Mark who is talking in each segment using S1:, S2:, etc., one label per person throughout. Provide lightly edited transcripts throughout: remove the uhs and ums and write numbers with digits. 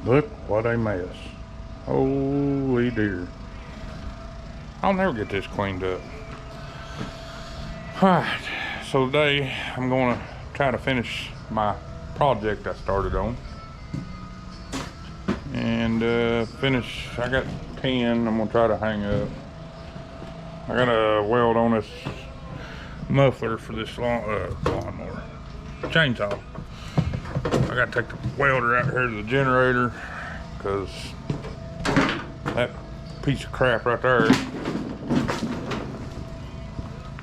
S1: Look what a mess. Holy dear. I'll never get this cleaned up. Alright, so today I'm going to try to finish my project I started on. And I got 10 I'm going to try to hang up. I got a weld on this muffler for this lawnmower. Chainsaw. I got to take the welder out here to the generator because that piece of crap right there.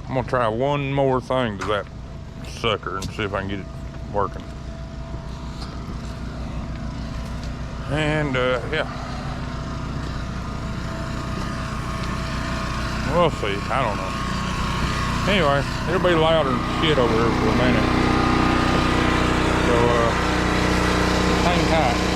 S1: I'm gonna try one more thing to that sucker and see if I can get it working. And yeah, we'll see. I don't know. Anyway, it'll be louder than shit over here for a minute. So hang tight.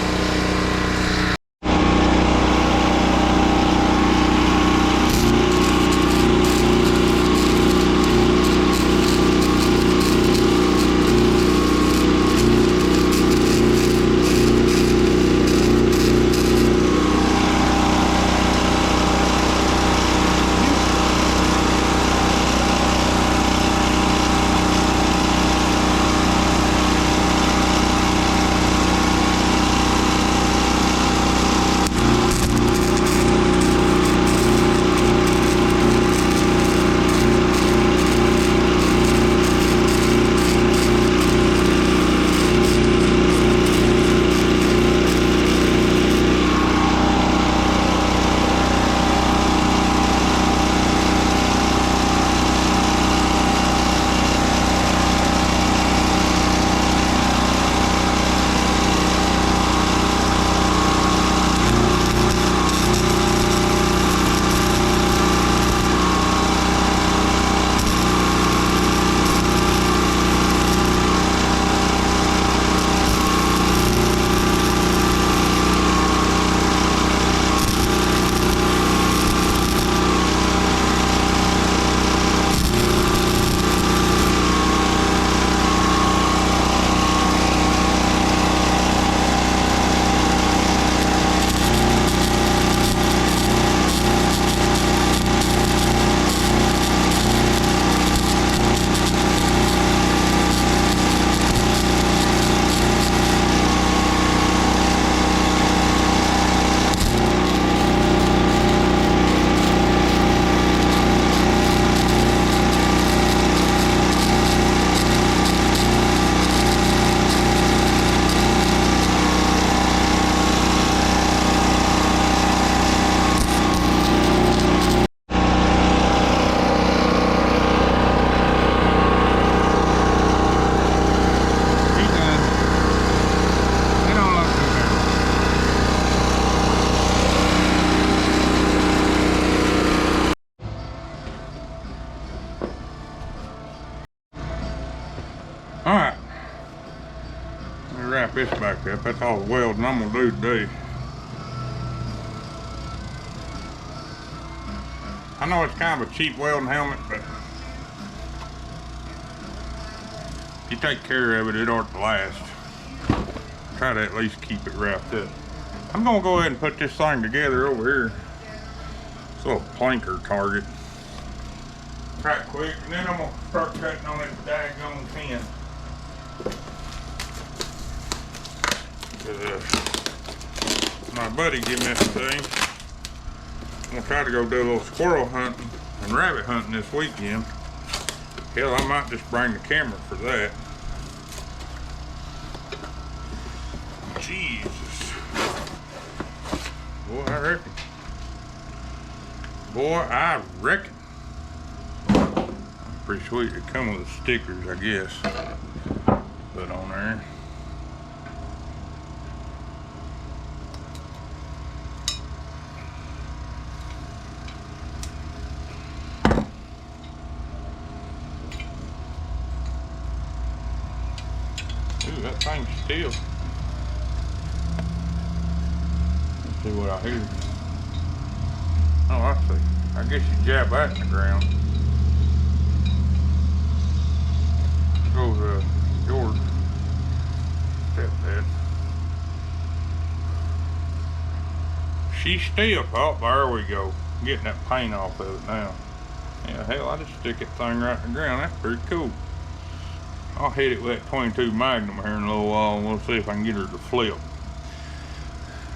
S1: Alright, let me wrap this back up. That's all the welding I'm going to do today. I know it's kind of a cheap welding helmet, but if you take care of it, it ought to last. Try to at least keep it wrapped up. I'm going to go ahead and put this thing together over here. It's a little planker target. Right quick, and then I'm going to start cutting on this daggone pin. My buddy gave me this thing. I'm gonna try to go do a little squirrel hunting and rabbit hunting this weekend. Hell, I might just bring the camera for that. Jesus. Boy, I reckon. Boy, I reckon. Pretty sweet. It comes with stickers, I guess. Put on there. Ooh, that thing's still. Let's see what I hear. Oh, I see. I guess you jab that in the ground. Goes George stepdad. she's stiff. Oh, there we go. Getting that paint off of it now. Yeah, hell, I just stick that thing right in the ground. That's pretty cool. I'll hit it with that 22 Magnum here in a little while, and we'll see if I can get her to flip.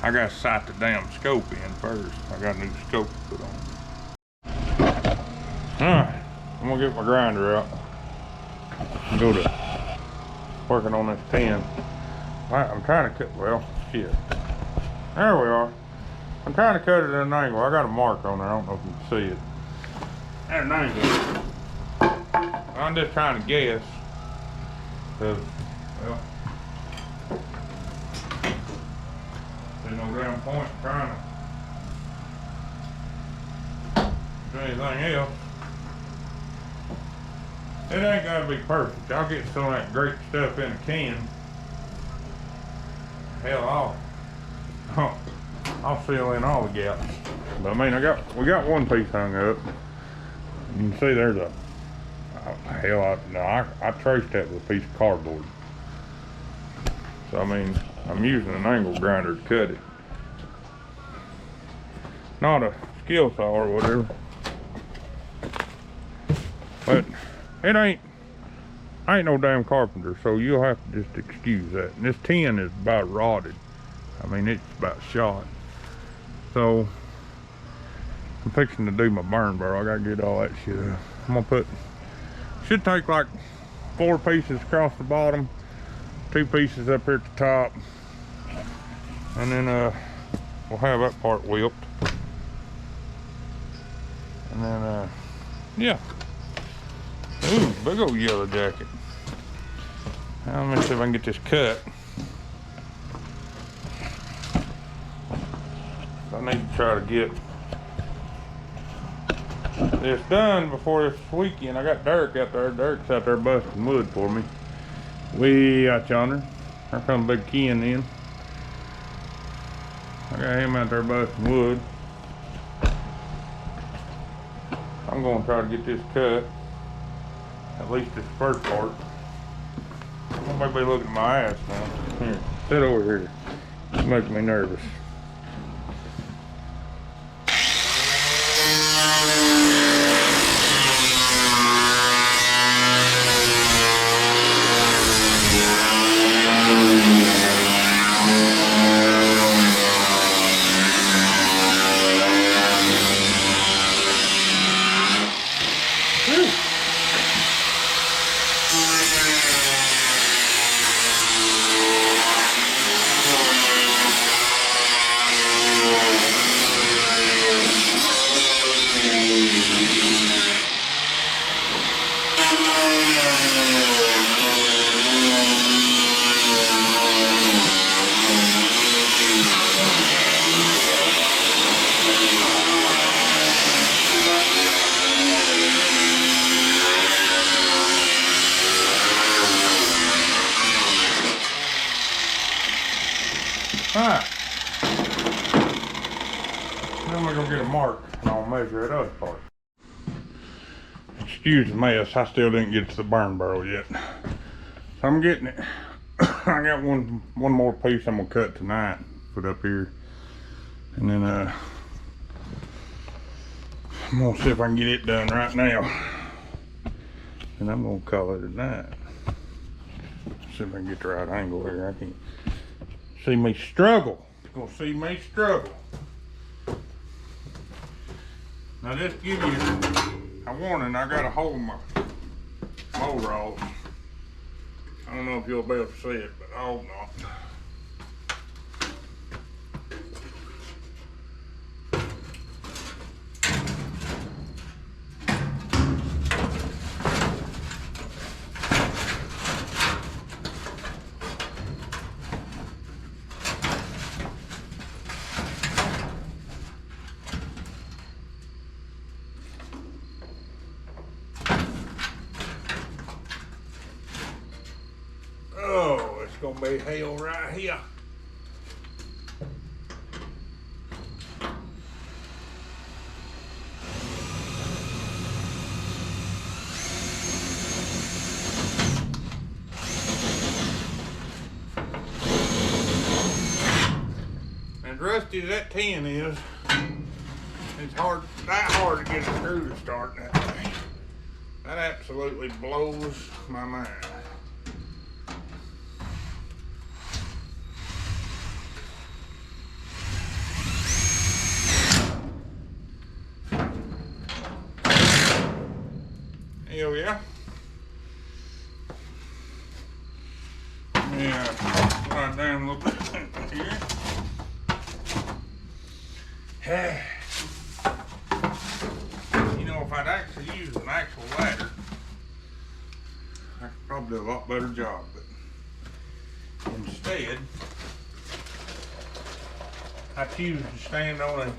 S1: I gotta sight the damn scope in first. I got a new scope to put on. Alright, I'm gonna get my grinder out. Go to working on this 10. I'm trying to cut, well, shit. There we are. I'm trying to cut it at an angle. I got a mark on there. I don't know if you can see it. At an angle. I'm just trying to guess. Cause, well, there's no damn point trying to do anything else. It ain't gotta be perfect. I'll get some of that great stuff in a can. Hell, I'll fill in all the gaps. But I mean, we got one piece hung up. You can see there's a, I traced that with a piece of cardboard. So I mean, I'm using an angle grinder to cut it. Not a skill saw or whatever. But I ain't no damn carpenter, so you'll have to just excuse that. And this 10 is about rotted. I mean, it's about shot. So I'm fixing to do my burn barrel. I gotta get all that shit up. I'm gonna put, should take like 4 pieces across the bottom, 2 pieces up here at the top, and then we'll have that part whipped. And then yeah. Ooh, big old yellow jacket. Now let me see if I can get this cut. I need to try to get this done before this weekend. I got Derek out there. Derek's out there busting wood for me. Way out yonder. There comes Big Ken in. I got him out there busting wood. I'm gonna try to get this cut. At least this first part. I'm gonna be looking at my ass now. Here, sit over here. It's making me nervous. Alright. Then we're gonna get a mark and I'll measure that other part. Excuse the mess, I still didn't get to the burn barrel yet. So I'm getting it. I got one more piece I'm gonna cut tonight, put up here. And then I'm gonna see if I can get it done right now. And I'm gonna call it a night. See if I can get the right angle here. I can't see me struggle. You're gonna see me struggle. Now just to give you a warning, I got a hole in my mow rod. I don't know if you'll be able to see it, but I hope not. Oh, it's gonna be hell right here. And rusty as that 10 is, it's that hard to get a screw to start that thing. That absolutely blows my mind. Hell yeah. Yeah, right down a little bit here. You know, if I'd actually used an actual ladder, I could probably do a lot better job, but instead, I choose to stand on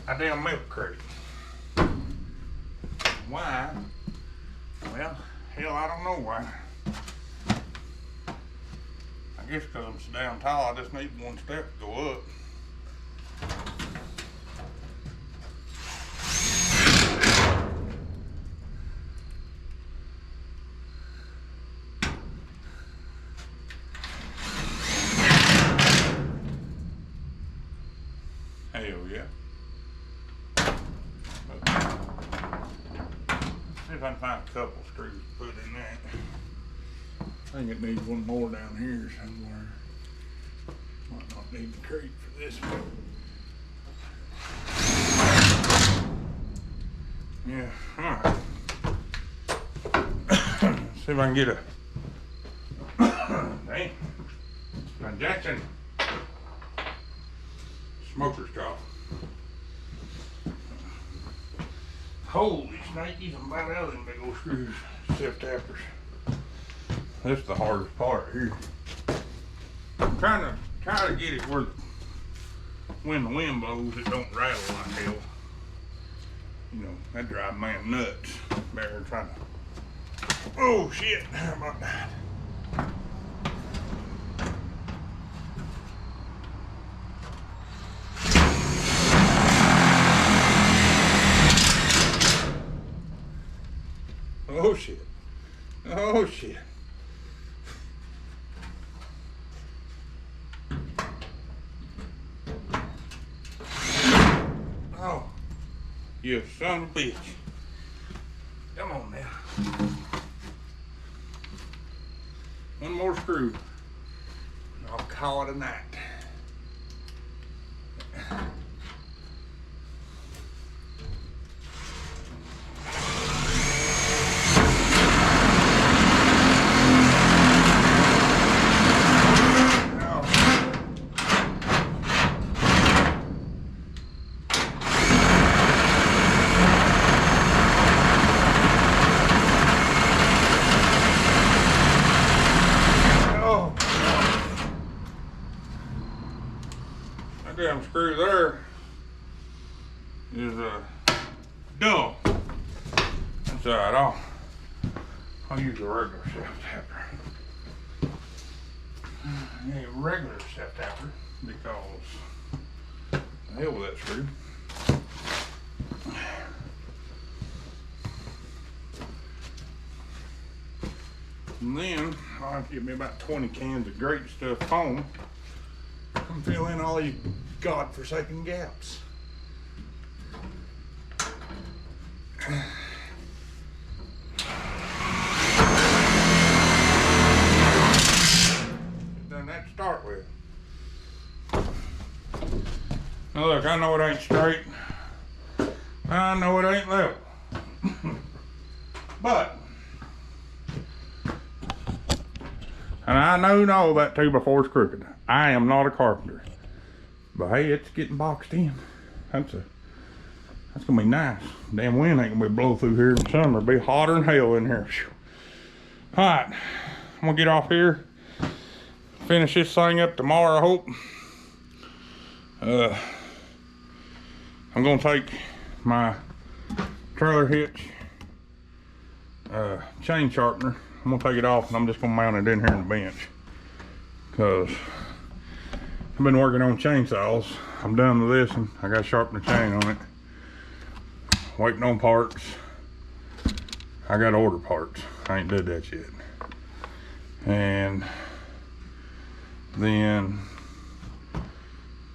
S1: a damn milk crate. Why? Well, hell, I don't know why. I guess because I'm so damn tall, I just need one step to go up. Hell yeah. See if I can find a couple screws to put in that. I think it needs one more down here somewhere. Might not need the crate for this one. Yeah, alright. See if I can get a dang. A Jackson smoker straw. Holy snakies, I'm about out of them big old screws, self-tappers. That's the hardest part here. I'm trying to get it where when the wind blows it don't rattle like hell. You know, that drives man nuts. Better trying to. Oh shit, how about that? Oh shit. Oh shit. Oh, you son of a bitch. Come on now. One more screw. And I'll call it a night. Damn screw there is dull. That's alright. I'll use a regular self-tapper. A regular self-tapper because the hell with that screw. And then I'll have to get me about 20 cans of great stuff foam. Come fill in all these godforsaken gaps. Done that to start with. Now look, I know it ain't straight. I know it ain't level. But, and I know that 2x4 is crooked. I am not a carpenter. But hey, it's getting boxed in. That's gonna be nice. Damn wind ain't gonna be blow through here in the summer. It'll be hotter than hell in here. Alright, I'm gonna get off here. Finish this thing up tomorrow, I hope. I'm gonna take my trailer hitch chain sharpener. I'm gonna take it off and I'm just gonna mount it in here in the bench. Cause I've been working on chainsaws. I'm done with this and I gotta sharpen the chain on it. Waiting on parts. I gotta order parts. I ain't did that yet. And then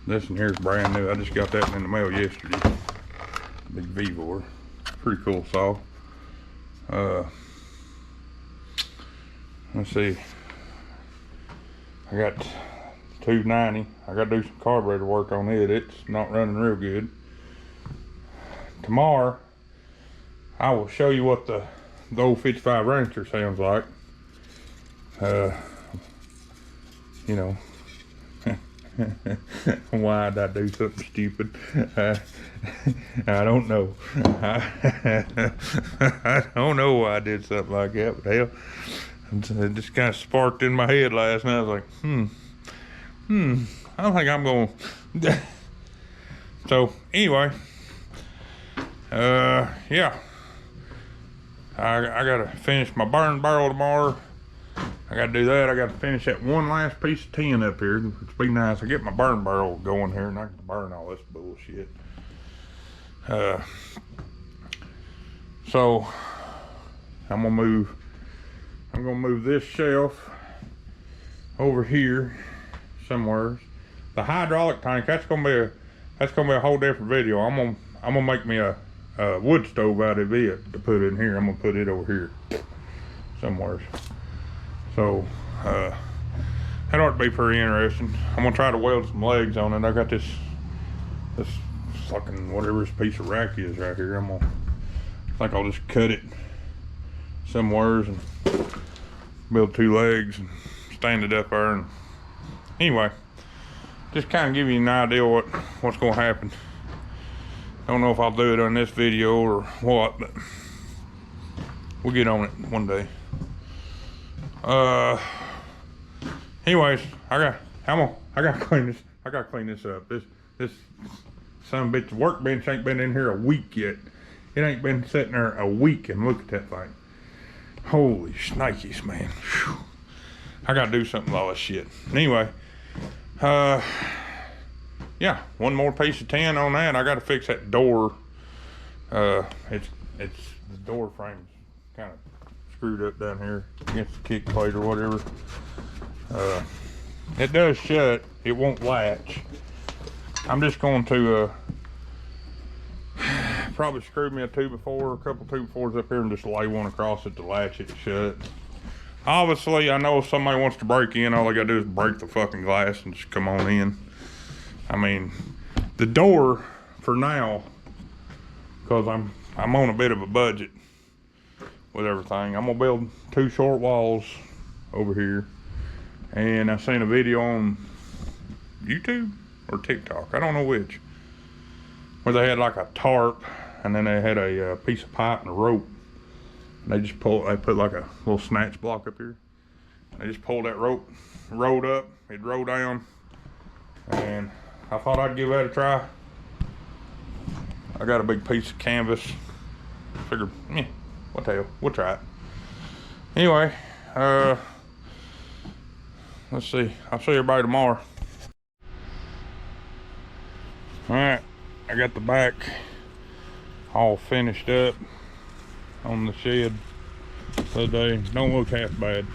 S1: This one here is brand new. I just got that in the mail yesterday. Big Vevor. Pretty cool saw. Let's see. I got 290. I got to do some carburetor work on it. It's not running real good. Tomorrow, I will show you what the old 55 Rancher sounds like. You know, why did I do something stupid? I don't know. I don't know why I did something like that, but hell, it just kind of sparked in my head last night. I was like, I don't think I'm going to. So, anyway, yeah. I got to finish my burn barrel tomorrow. I got to do that. I got to finish that one last piece of tin up here, which be nice. I get my burn barrel going here, and I can burn all this bullshit. So I'm gonna move this shelf over here somewhere. The hydraulic tank, that's gonna be a whole different video. I'm gonna make me a wood stove out of it to put in here. I'm gonna put it over here somewhere. So that ought to be pretty interesting. I'm gonna try to weld some legs on it. I got this fucking whatever this piece of rack is right here. I think I'll just cut it somewheres and build 2 legs and stand it up there. And anyway, just kind of give you an idea what's gonna happen. I don't know if I'll do it on this video or what, but we'll get on it one day. Anyways, I gotta clean this. I gotta clean this up. This son of a bitch workbench ain't been in here a week yet. It ain't been sitting there a week, and look at that thing. Holy shnikes, man. Whew. I gotta do something with all this shit. Anyway, yeah, one more piece of tin on that. I gotta fix that door. It's the door frame's kind of screwed up down here against the kick plate or whatever. It does shut. It won't latch. I'm just going to probably screw me a 2x4, a couple 2x4s up here, and just lay one across it to latch it shut. Obviously, I know if somebody wants to break in, all they gotta do is break the fucking glass and just come on in. I mean, the door for now, because I'm on a bit of a budget with everything. I'm gonna build 2 short walls over here, and I seen a video on YouTube or TikTok, I don't know which, where they had like a tarp, and then they had a piece of pipe and a rope, and they put like a little snatch block up here, and they just pulled that rope, rolled up, it'd roll down, and I thought I'd give that a try. I got a big piece of canvas, figured, what the hell, we'll try it. Anyway, let's see, I'll see everybody tomorrow. Alright, I got the back all finished up on the shed today. Don't look half bad.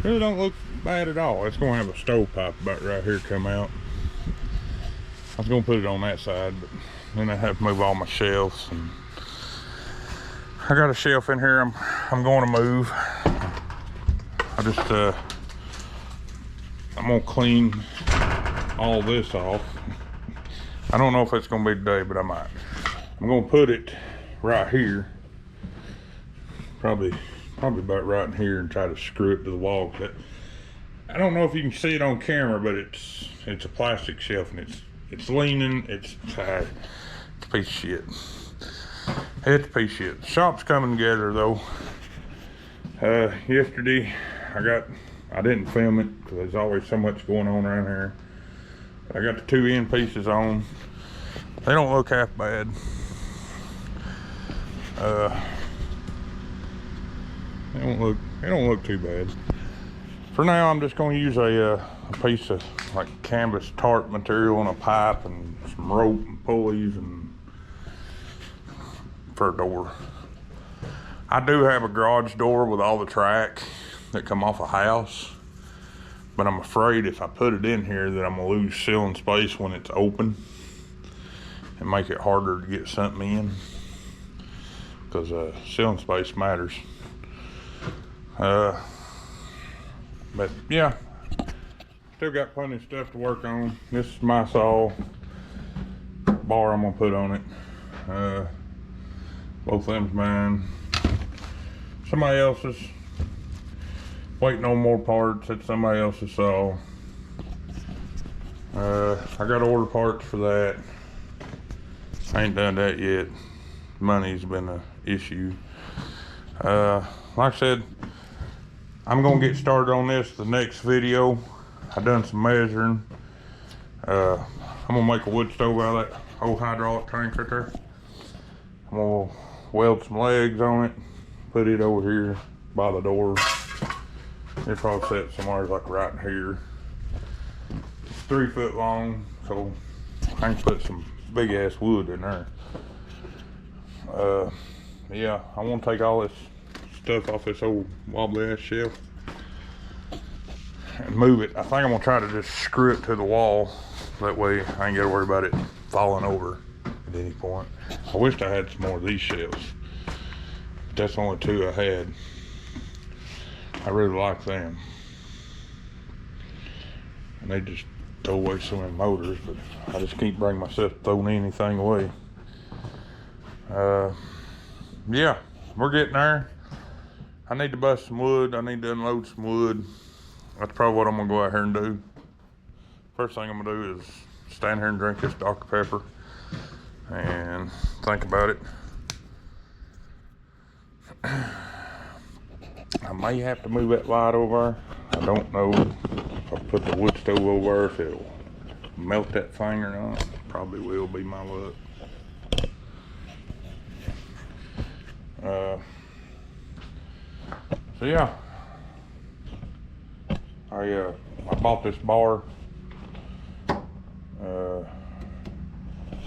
S1: Really don't look bad at all. It's gonna have a stovepipe about right here come out. I was gonna put it on that side, but then I have to move all my shelves, and I got a shelf in here I'm going to move. I'm gonna clean all this off. I don't know if it's gonna be today, but I might. I'm gonna put it right here, probably about right in here, and try to screw it to the wall. But I don't know if you can see it on camera, but it's a plastic shelf, and it's leaning. It's a piece of shit. It's a piece of shit. The shop's coming together though. Yesterday I didn't film it because there's always so much going on around here. I got the 2 end pieces on. They don't look half bad. They don't look too bad. For now, I'm just going to use a piece of like canvas tarp material and a pipe and some rope and pulleys and for a door. I do have a garage door with all the track that come off a house, but I'm afraid if I put it in here that I'm gonna lose ceiling space when it's open and make it harder to get something in, because ceiling space matters. But yeah, still got plenty of stuff to work on. This is my saw bar I'm gonna put on it. Both of them's mine. Somebody else's. Waiting on more parts at somebody else's saw. I gotta order parts for that. I ain't done that yet. Money's been an issue. Like I said, I'm gonna get started on this the next video. I done some measuring. I'm gonna make a wood stove out of that old hydraulic tank right there. I'm gonna weld some legs on it, put it over here by the door. It's probably set somewhere like right here. It's 3 foot long, so I can put some big ass wood in there. Yeah, I want to take all this stuff off this old wobbly ass shelf and move it. I think I'm gonna try to just screw it to the wall. That way I ain't gotta worry about it falling over at any point. I wished I had some more of these shelves. That's the only 2 I had. I really like them. And they just throw away so many motors, but I just can't bring myself to throw anything away. Yeah, we're getting there. I need to bust some wood. I need to unload some wood. That's probably what I'm gonna go out here and do. First thing I'm gonna do is stand here and drink this Dr. Pepper and think about it. I may have to move that light over. I don't know if I put the wood stove over if it'll melt that thing or not. Probably will be my luck. So yeah, I bought this bar.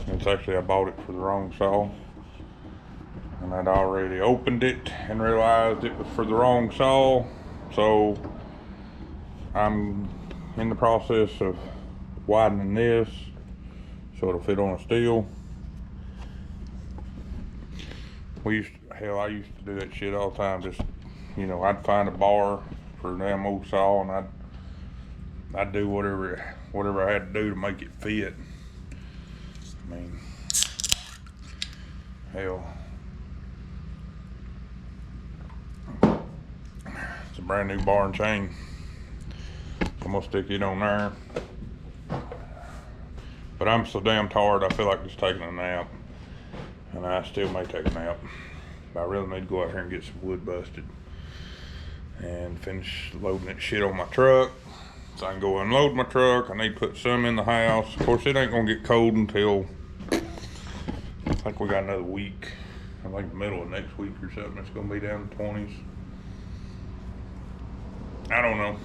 S1: It's actually, I bought it for the wrong saw, and I'd already opened it and realized it was for the wrong saw. So I'm in the process of widening this so it'll fit on a steel. I used to do that shit all the time. Just, you know, I'd find a bar for a damn old saw and I'd do whatever I had to do to make it fit. I mean, hell, it's a brand new bar and chain. I'm gonna stick it on there. But I'm so damn tired, I feel like just taking a nap. And I still may take a nap. But I really need to go out here and get some wood busted and finish loading that shit on my truck so I can go unload my truck. I need to put some in the house. Of course, it ain't gonna get cold until, I think we got another week. I think the middle of next week or something, it's gonna be down to 20s. I don't know.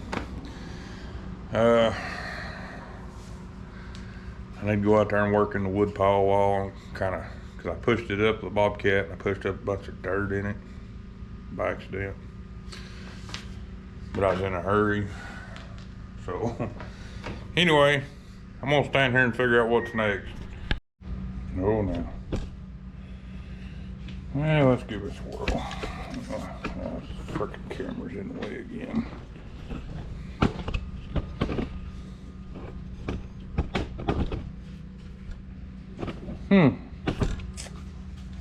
S1: I need to go out there and work in the wood pile wall, kind of, because I pushed it up with a bobcat and I pushed up a bunch of dirt in it by accident. But I was in a hurry. So, anyway, I'm gonna stand here and figure out what's next. Oh, now. Well, let's give this a whirl. Frickin' camera's in the way again.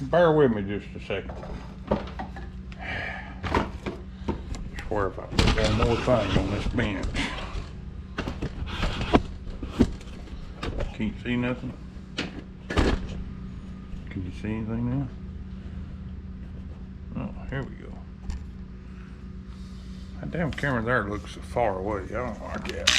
S1: Bear with me just a second. I swear if I put one more thing on this bench. Can't see nothing. Can you see anything now? Oh, here we go. That damn camera there looks so far away. I don't like that.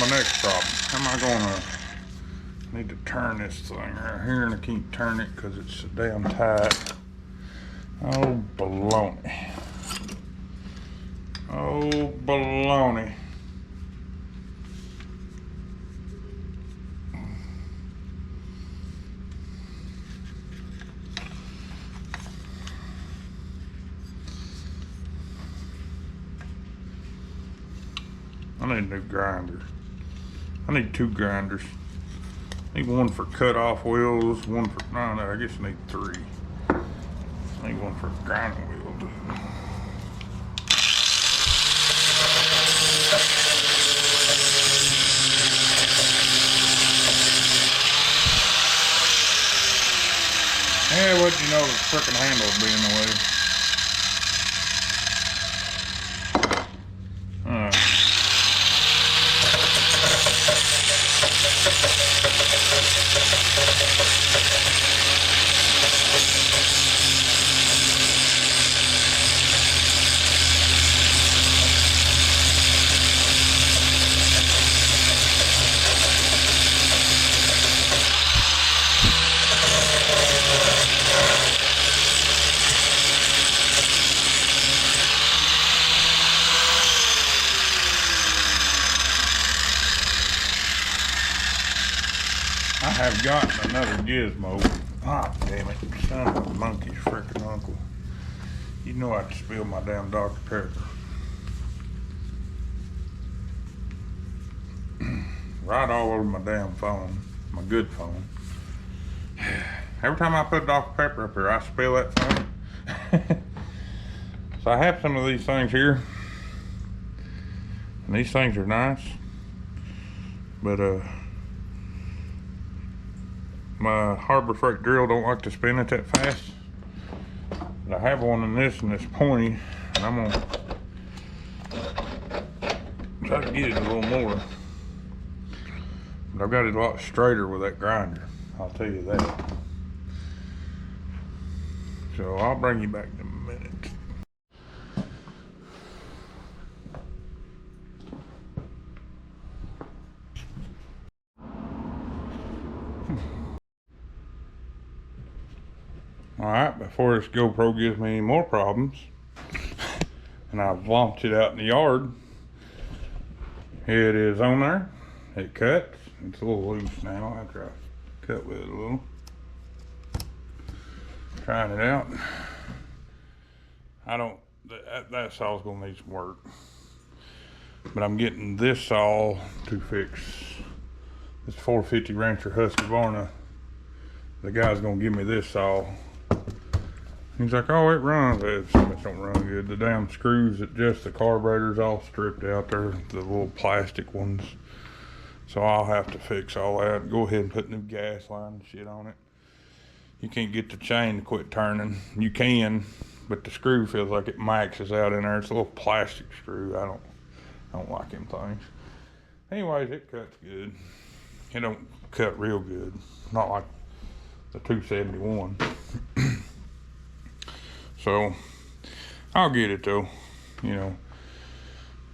S1: my next problem. How am I gonna need to turn this thing right here, and I can't turn it because it's so damn tight. Oh, baloney. Oh, baloney. I need a new grinder. I need 2 grinders. I need one for cut off wheels, one for, no, I guess I need 3. I need one for grinding wheels. Yeah, what'd you know, the frickin' handle would be in the way. I have gotten another gizmo. Ah, damn it. Son of a monkey's frickin' uncle. You know I could spill my damn Dr. Pepper. Right all over my damn phone. My good phone. Every time I put Dr. Pepper up here, I spill that thing. So I have some of these things here. And these things are nice. But, my Harbor Freight drill don't like to spin it that fast. But I have one in this and it's pointy, and I'm gonna try to get it a little more. But I've got it a lot straighter with that grinder, I'll tell you that. So I'll bring you back in a minute. Alright, before this GoPro gives me any more problems, and I've launched it out in the yard, it is on there. It cuts. It's a little loose now after I cut with it a little. Trying it out. That saw's gonna need some work. But I'm getting this saw to fix this 450 Rancher Husqvarna. The guy's gonna give me this saw. He's like, oh, it runs. It don't run good. The damn screws that adjust the carburetor's all stripped out there, the little plastic ones. So I'll have to fix all that. Go ahead and put new gas line and shit on it. You can't get the chain to quit turning. You can, but the screw feels like it maxes out in there. It's a little plastic screw. I don't like them things. Anyways, it cuts good. It don't cut real good. Not like the 271. So I'll get it though. You know,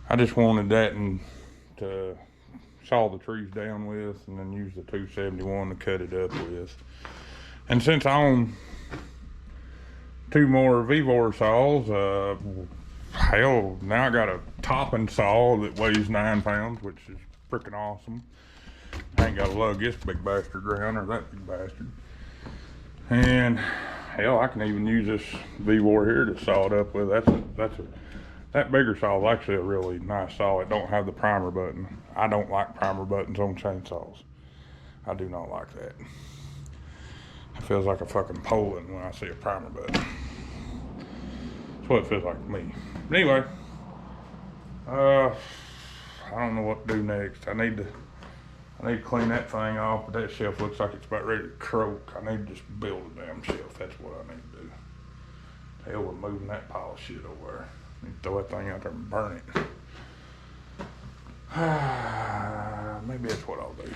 S1: I just wanted that and to saw the trees down with, and then use the 271 to cut it up with. And since I own 2 more Vevor saws, hell, now I got a topping saw that weighs 9 pounds, which is freaking awesome. I ain't gotta lug this big bastard around, or that big bastard. And hell, I can even use this Vevor here to saw it up with. That bigger saw is actually a really nice saw. It don't have the primer button. I don't like primer buttons on chainsaws. I do not like that. It feels like a fucking Poland when I see a primer button. That's what it feels like to me. But anyway, I don't know what to do next. I need to clean that thing off, but that shelf looks like it's about ready to croak. I need to just build a damn shelf. That's what I need to do. The hell with moving that pile of shit over there. I need to throw that thing out there and burn it. Maybe that's what I'll do.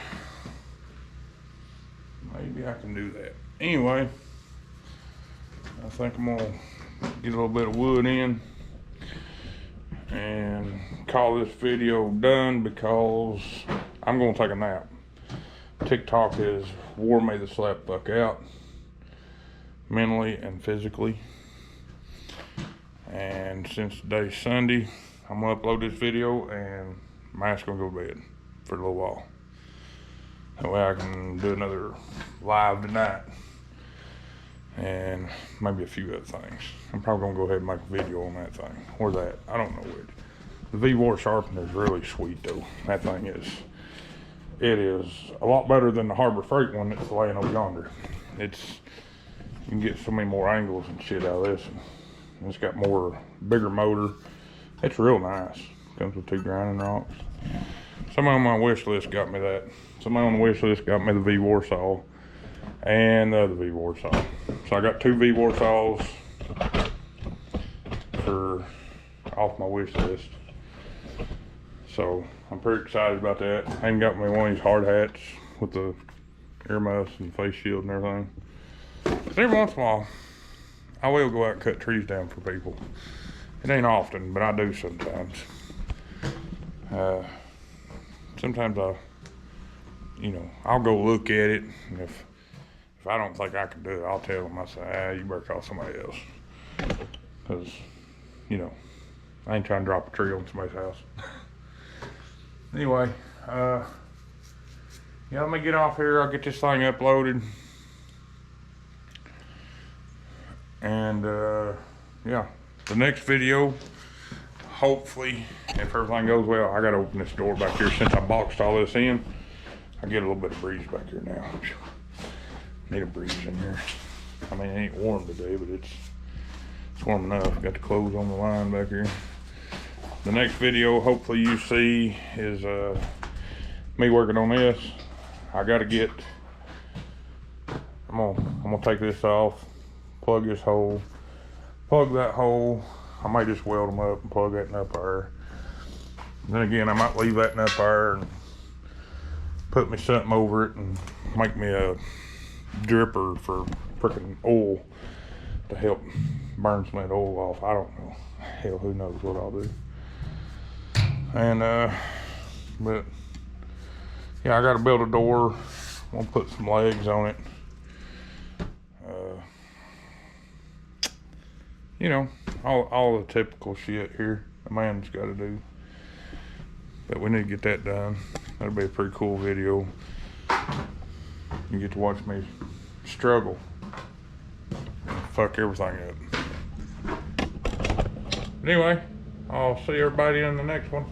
S1: Maybe I can do that. Anyway, I think I'm gonna get a little bit of wood in and call this video done, because I'm gonna take a nap. TikTok has wore me the slap fuck out, mentally and physically. And since today's Sunday, I'm gonna upload this video and my ass gonna go to bed for a little while. That way I can do another live tonight and maybe a few other things. I'm probably gonna go ahead and make a video on that thing. Or that, I don't know which. The V-War sharpener is really sweet though. That thing is, it is a lot better than the Harbor Freight one that's laying over yonder. You can get so many more angles and shit out of this. And it's got bigger motor. It's real nice. Comes with 2 grinding rocks. Somebody on my wish list got me that. Somebody on the wish list got me the V-War saw and the other V-War saw. So I got 2 V-War saws off my wish list. So I'm pretty excited about that. I even got me one of these hard hats with the earmuffs and face shield and everything. But every once in a while, I will go out and cut trees down for people. It ain't often, but I do sometimes. Sometimes I'll go look at it, and if I don't think I can do it, I'll tell them. I say, you better call somebody else, because I ain't trying to drop a tree on somebody's house. Anyway, let me get off here. I'll get this thing uploaded, and the next video, hopefully, if everything goes well, I gotta open this door back here. Since I boxed all this in, I get a little bit of breeze back here now. Need a breeze in here. I mean, it ain't warm today, but it's warm enough. Got the clothes on the line back here. The next video, hopefully you see, is me working on this. I gotta get, I'm gonna take this off, plug this hole, plug that hole. I might just weld them up and plug that in up there. Then again, I might leave that in up there and put me something over it and make me a dripper for freaking oil to help burn some of that oil off. I don't know. Hell, who knows what I'll do. And but yeah, I gotta build a door. I'm gonna put some legs on it. All the typical shit here a man's gotta do. But we need to get that done. That'll be a pretty cool video. You get to watch me struggle and fuck everything up. Anyway, I'll see everybody in the next one.